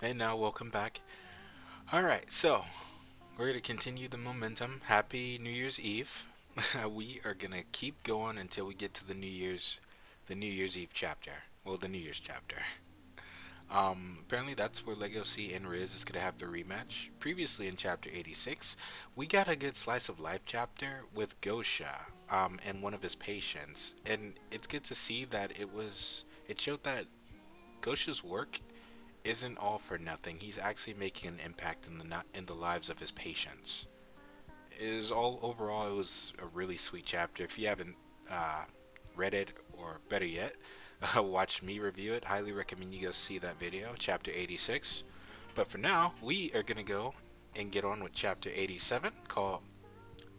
And now, welcome back. Alright, so we're going to continue the momentum. Happy New Year's Eve. We are going to keep going until we get to the New Year's Eve chapter. Well, the New Year's chapter. Apparently that's where Legacy and Riz is going to have the rematch. Previously in chapter 86, we got a good slice of life chapter with Gosha, and one of his patients. And it's good to see that it showed that Gosha's work isn't all for nothing. He's actually making an impact in the lives of his patients. It was a really sweet chapter. If you haven't uh, read it, or better yet, watch me review it, highly recommend you go see that video, chapter 86. But for now, we are gonna go and get on with chapter 87, called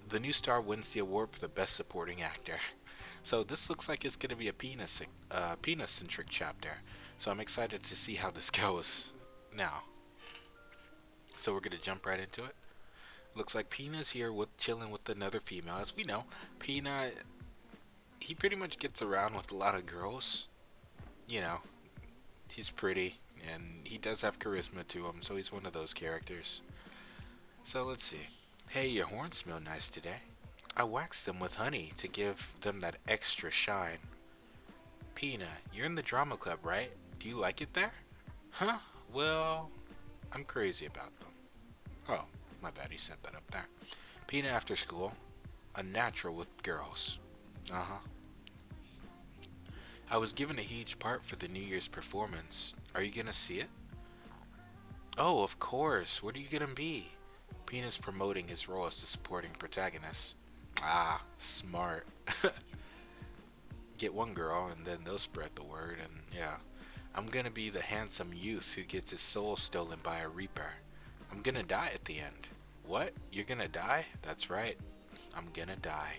"The New Star Wins the Award for the Best Supporting Actor." So this looks like it's gonna be a Pina centric chapter. So I'm excited to see how this goes. Now, so we're gonna jump right into it. Looks like Pina's here with chilling with another female. As we know, Pina, he pretty much gets around with a lot of girls. You know, he's pretty and he does have charisma to him, so he's one of those characters. So let's see. Hey, your horns smell nice today. I waxed them with honey to give them that extra shine. Pina, you're in the drama club, right? Do you like it there? Huh? Well, I'm crazy about them. Oh, my bad, he set that up there. Pina after school, a natural with girls. Uh huh. I was given a huge part for the New Year's performance. Are you gonna see it? Oh, of course. What are you gonna be? Pina's promoting his role as the supporting protagonist. Ah, smart. Get one girl, and then they'll spread the word, and yeah. I'm gonna be the handsome youth who gets his soul stolen by a reaper. I'm gonna die at the end. What? You're gonna die? That's right. I'm gonna die.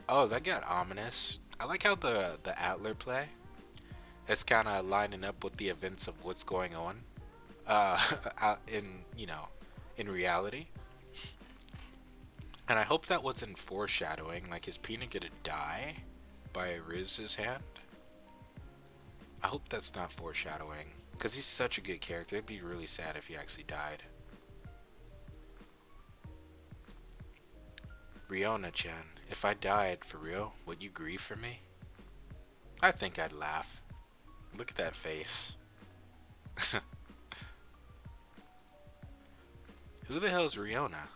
Oh, that got ominous. I like how the Atler play. It's kind of lining up with the events of what's going on. In in reality. And I hope that wasn't foreshadowing. Like, is Pina gonna die by Riz's hand? I hope that's not foreshadowing. Because he's such a good character. It'd be really sad if he actually died. Riona-chan, if I died for real, would you grieve for me? I think I'd laugh. Look at that face. Who the hell's Riona?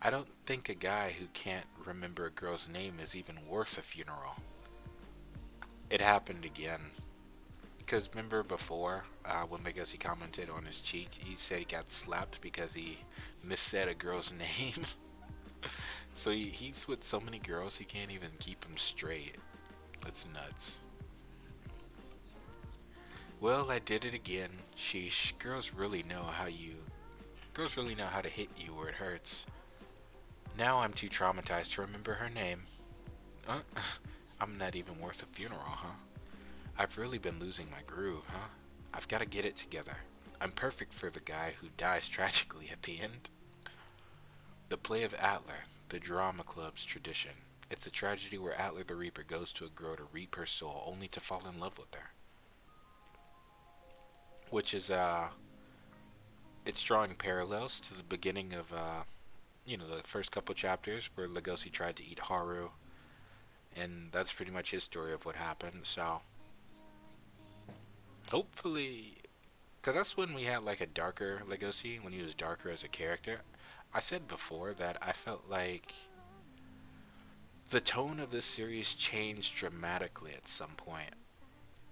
I don't think a guy who can't remember a girl's name is even worth a funeral. It happened again. Because remember before, when Legacy commented on his cheek, he said he got slapped because he missaid a girl's name. So he's with so many girls he can't even keep them straight. That's nuts. Well, I did it again. Sheesh, girls really know how to hit you where it hurts. Now I'm too traumatized to remember her name. Uh, I'm not even worth a funeral, huh? I've really been losing my groove, huh? I've got to get it together. I'm perfect for the guy who dies tragically at the end. The play of Atler, the drama club's tradition. It's a tragedy where Atler the Reaper goes to a girl to reap her soul only to fall in love with her. Which is, it's drawing parallels to the beginning of, the first couple chapters where Legosi tried to eat Haru, and that's pretty much his story of what happened. So hopefully, because that's when we had like a darker Legosi, when he was darker as a character. I said before that I felt like the tone of this series changed dramatically at some point,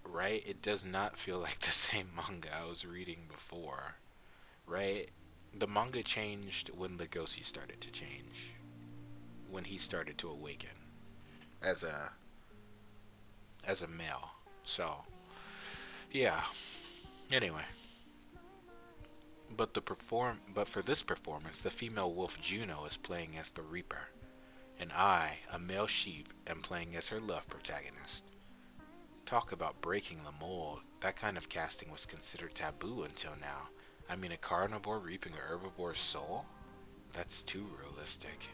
right? It does not feel like the same manga I was reading before, right? The manga changed when Legosi started to change, when he started to awaken as a male. So yeah. Anyway, but for this performance, the female wolf Juno is playing as the Reaper, and I, a male sheep, am playing as her love protagonist. Talk about breaking the mold. That kind of casting was considered taboo until now. I mean, a carnivore reaping a herbivore's soul? That's too realistic.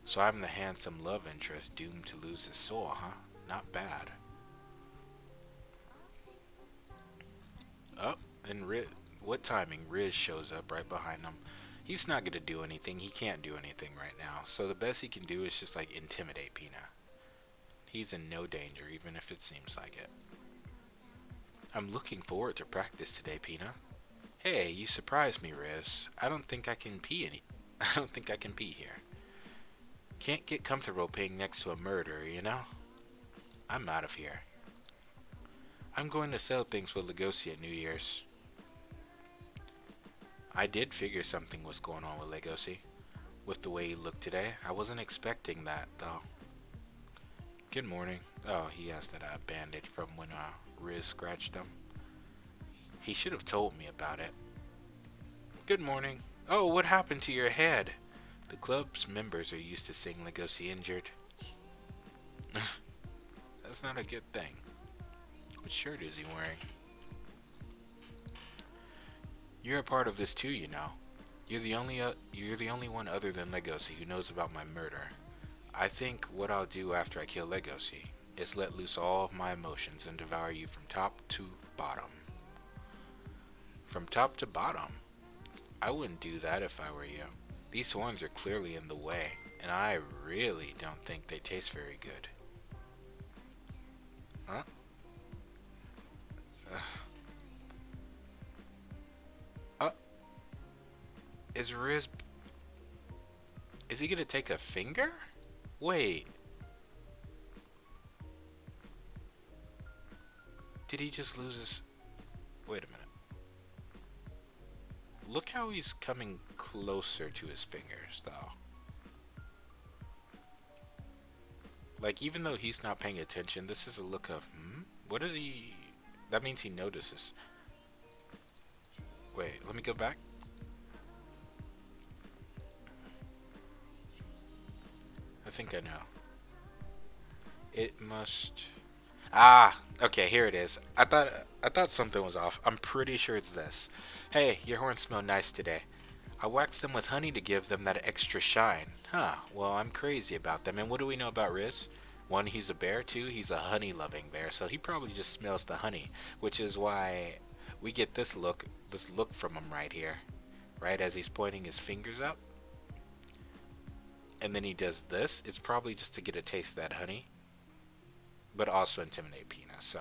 So I'm the handsome love interest doomed to lose his soul, huh? Not bad. what timing, Riz shows up right behind him. He's not gonna do anything. He can't do anything right now. So the best he can do is just like intimidate Pina. He's in no danger, even if it seems like it. I'm looking forward to practice today, Pina. Hey, you surprised me, Riz. I don't think I can pee any. I don't think I can pee here. Can't get comfortable peeing next to a murderer, you know? I'm out of here. I'm going to sell things with Legosi at New Year's. I did figure something was going on with Legosi. With the way he looked today, I wasn't expecting that, though. Good morning. Oh, he has that bandage from when Riz scratched him. He should have told me about it. Good morning. Oh, what happened to your head? The club's members are used to seeing Legosi injured. That's not a good thing. What shirt is he wearing? You're a part of this too, you know. You're the only one other than Legosi who knows about my murder. I think what I'll do after I kill Legosi is let loose all of my emotions and devour you from top to bottom. From top to bottom? I wouldn't do that if I were you. These horns are clearly in the way, and I really don't think they taste very good. Huh? Is Riz... Is he gonna take a finger? Wait. Did he just lose his... Wait a minute. Look how he's coming closer to his fingers, though. Like, even though he's not paying attention, this is a look of... What is he... That means he notices. Wait, let me go back. I think I know. It must... Ah, okay, here it is. I thought something was off. I'm pretty sure it's this. Hey, your horns smell nice today. I waxed them with honey to give them that extra shine. Huh, well, I'm crazy about them. And what do we know about Riz? One, he's a bear. Two, he's a honey-loving bear. So he probably just smells the honey, which is why we get this look from him right here. Right as he's pointing his fingers up. And then he does this. It's probably just to get a taste of that honey. But also intimidate Pina, so.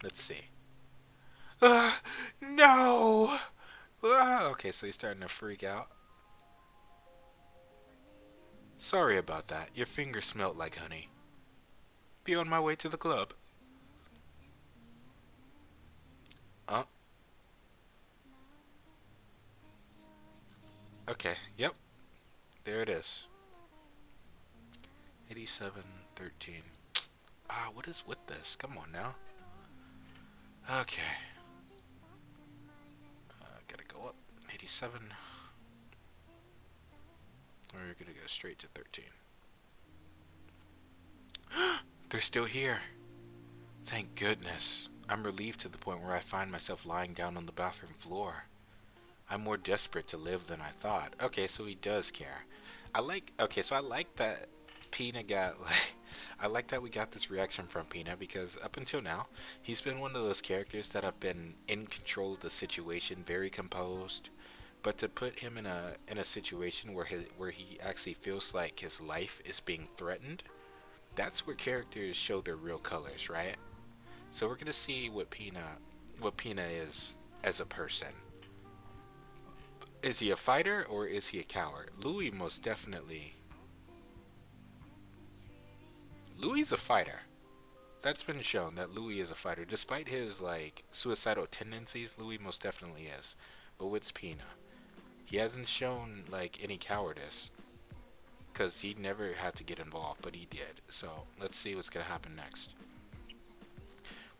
Let's see. No! Okay, so he's starting to freak out. Sorry about that. Your finger smelled like honey. Be on my way to the club. Okay, yep. There it is. 8713. What is with this? Come on now. Okay. Gotta go up. 87. Or you're gonna go straight to 13. They're still here. Thank goodness. I'm relieved to the point where I find myself lying down on the bathroom floor. I'm more desperate to live than I thought. Okay, so he does care. I like that Pina got, I like that we got this reaction from Pina, because up until now, he's been one of those characters that have been in control of the situation, very composed. But to put him in a situation where he actually feels like his life is being threatened, that's where characters show their real colors, right? So we're gonna see what Pina is as a person. Is he a fighter or is he a coward? Louis most definitely. Louis is a fighter. That's been shown that Louis is a fighter. Despite his like suicidal tendencies, Louis most definitely is. But what's Pina? He hasn't shown like any cowardice. Because he never had to get involved, but he did. So let's see what's going to happen next.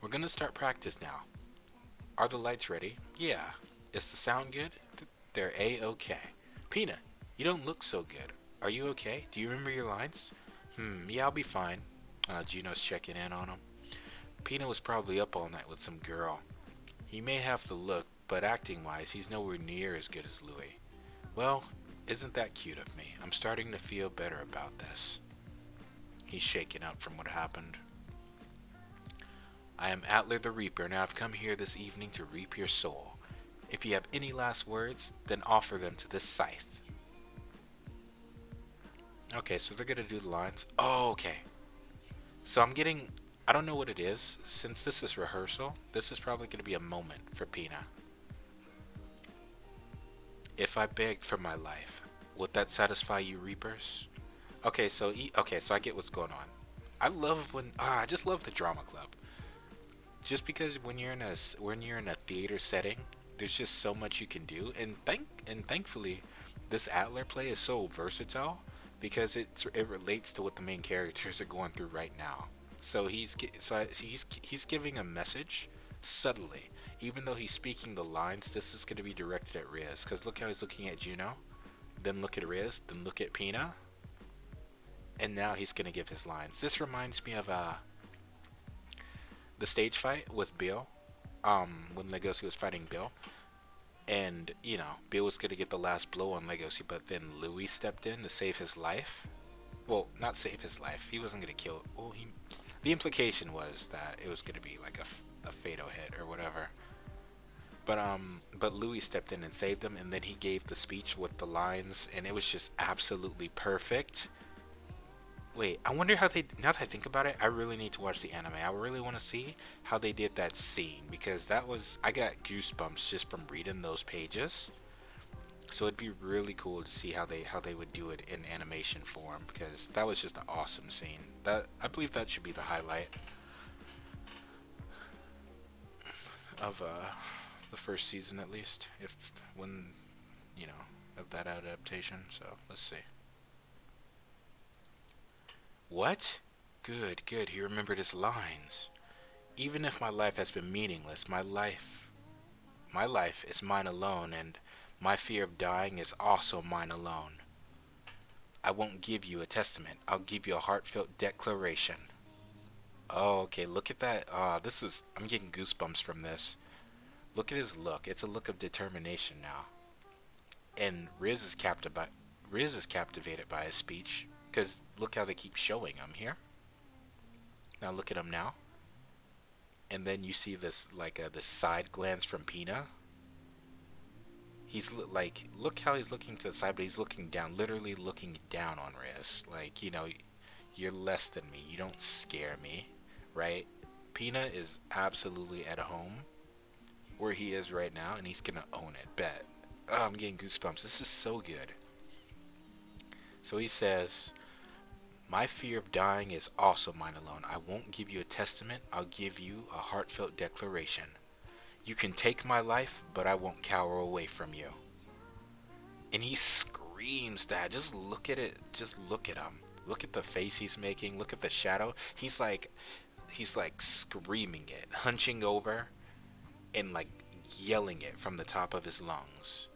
We're going to start practice now. Are the lights ready? Yeah. Is the sound good? They're A-okay. Pina, you don't look so good. Are you okay? Do you remember your lines? Yeah, I'll be fine. Gino's checking in on him. Pina was probably up all night with some girl. He may have the look, but acting-wise, he's nowhere near as good as Louis. Well, isn't that cute of me? I'm starting to feel better about this. He's shaken up from what happened. I am Atler the Reaper, and I've come here this evening to reap your soul. If you have any last words, then offer them to this scythe. Okay, so they're gonna do the lines. Oh, okay. So I'm getting. I don't know what it is. Since this is rehearsal, this is probably gonna be a moment for Pina. If I begged for my life, would that satisfy you, Reapers? Okay, so so I get what's going on. I love when I just love the drama club. Just because when you're in a theater setting, there's just so much you can do, and thankfully, this Adler play is so versatile because it relates to what the main characters are going through right now. So he's giving a message subtly, even though he's speaking the lines. This is going to be directed at Riz, because look how he's looking at Juno, then look at Riz, then look at Pina, and now he's going to give his lines. This reminds me of the stage fight with Bill, when Legosi was fighting Bill, and Bill was gonna get the last blow on Legosi, but then Louis stepped in to save his life. Well, not save his life. He wasn't gonna kill. Well, the implication was that it was gonna be like a fatal hit or whatever. But Louis stepped in and saved him, and then he gave the speech with the lines, and it was just absolutely perfect. Wait, I wonder how they. Now that I think about it, I really need to watch the anime. I really want to see how they did that scene, because that was. I got goosebumps just from reading those pages. So it'd be really cool to see how they would do it in animation form, because that was just an awesome scene. That I believe that should be the highlight of the first season, at least, if when of that adaptation. So let's see. What? Good, good. He remembered his lines. Even if my life has been meaningless, my life is mine alone, and my fear of dying is also mine alone. I won't give you a testament. I'll give you a heartfelt declaration. Oh, okay. Look at that. I'm getting goosebumps from this. Look at his look. It's a look of determination now. And Riz is captivated by his speech, because look how they keep showing him here. Now look at him now. And then you see this this side glance from Pina. He's like, look how he's looking to the side, but he's looking down, literally looking down on Riz. Like, you're less than me. You don't scare me, right? Pina is absolutely at home where he is right now, and he's gonna own it. Bet. Oh, I'm getting goosebumps. This is so good. So he says, my fear of dying is also mine alone. I won't give you a testament. I'll give you a heartfelt declaration. You can take my life, but I won't cower away from you. And he screams that. Just look at it. Just look at him. Look at the face he's making. Look at the shadow. He's like screaming it, hunching over, and like yelling it from the top of his lungs.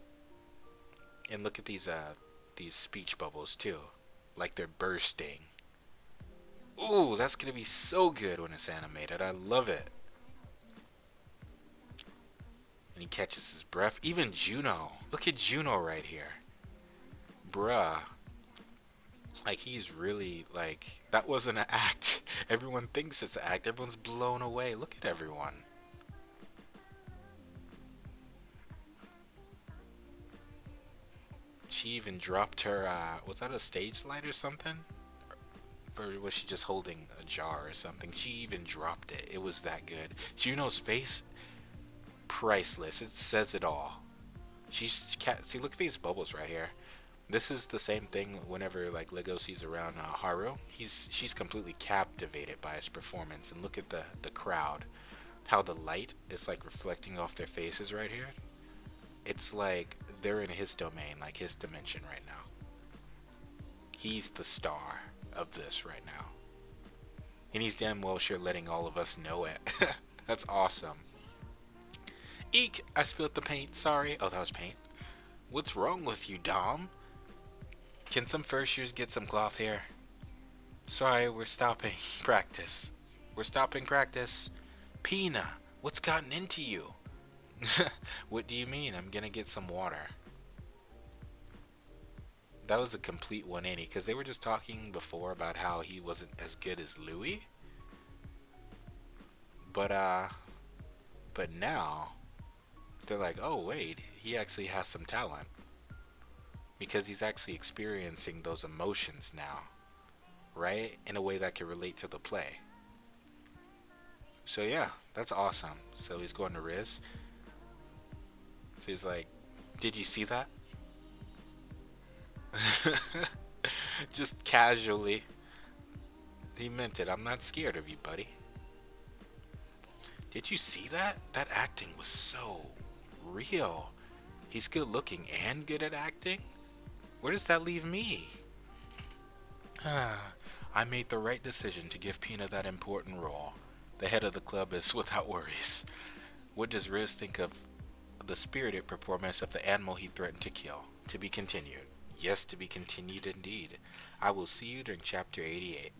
And look at these speech bubbles too, like they're bursting. Ooh, that's gonna be so good when it's animated. I love it. And he catches his breath. Even Juno. Look at Juno right here. Bruh. Like, he's really, that wasn't an act. Everyone thinks it's an act. Everyone's blown away. Look at everyone. She even dropped her, was that a stage light or something? Or was she just holding a jar or something? She even dropped it. It was that good. Juno's face, priceless. It says it all. See, look at these bubbles right here. This is the same thing whenever Legosi's around Haru. She's completely captivated by his performance. And look at the crowd. How the light is reflecting off their faces right here. It's like they're in his domain, his dimension right now. He's the star of this right now. And he's damn well sure letting all of us know it. That's awesome. Eek! I spilled the paint. Sorry. Oh, that was paint. What's wrong with you, Dom? Can some first years get some cloth here? Sorry, we're stopping practice. We're stopping practice. Pina, what's gotten into you? What do you mean? I'm gonna get some water. That was a complete 180, because they were just talking before about how he wasn't as good as Louis. But now, They're like, oh wait, he actually has some talent because he's actually experiencing those emotions now, right? In a way that can relate to the play. So yeah, that's awesome. So he's going to Riz. So he's like, did you see that? Just casually. He meant it. I'm not scared of you, buddy. Did you see that? That acting was so real. He's good looking and good at acting? Where does that leave me? I made the right decision to give Pina that important role. The head of the club is without worries. What does Riz think of the spirited performance of the animal he threatened to kill? To be continued. Yes, to be continued indeed. I will see you during chapter 88.